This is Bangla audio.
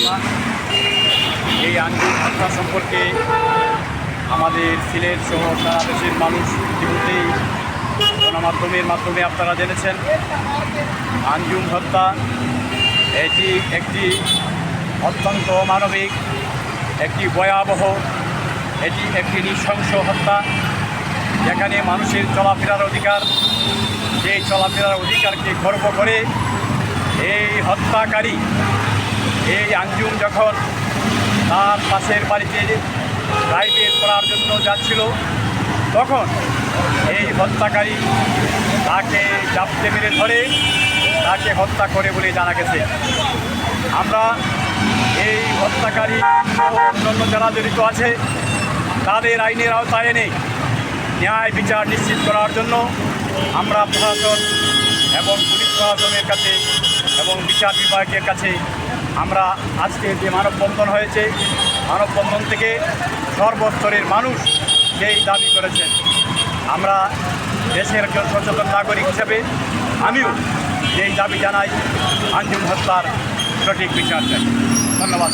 রহমাতুল্লাহ। এই আঞ্জুম হত্যা সম্পর্কে আমাদের সিলেট সহ সারা দেশের মানুষ ইতিমধ্যেই গণমাধ্যমের মাধ্যমে আপনারা জেনেছেন। আঞ্জুম হত্যা এটি একটি অত্যন্ত মানবিক, একটি ভয়াবহ, এটি একটি নৃশংস হত্যা, যেখানে মানুষের চলাফেরার অধিকার, সেই চলাফেরার অধিকারকে খর্ব করে এই হত্যাকারী এই আঞ্জুম যখন তার পাশের বাড়িতে প্রাইভেট করার জন্য যাচ্ছিল, তখন এই হত্যাকারী তাকে জাপটে মেরে ধরে তাকে হত্যা করে বলে জানা গেছে। আমরা এই হত্যাকারী অন্যান্য যারা জড়িত আছে তাদের আইনের আওতায় এনে ন্যায় বিচার নিশ্চিত করার জন্য আমরা প্রশাসন এবং পুলিশ প্রশাসনের কাছে এবং বিচার বিভাগের কাছে আমরা আজকে যে মানববন্ধন হয়েছে, মানববন্ধন থেকে সর্বস্তরের মানুষ যেই দাবি করেছেন, আমরা দেশের একজন সচেতন নাগরিক হিসেবে আমিও যেই দাবি জানাই, আঞ্জুম হত্যার সঠিক বিচার চাই। ধন্যবাদ।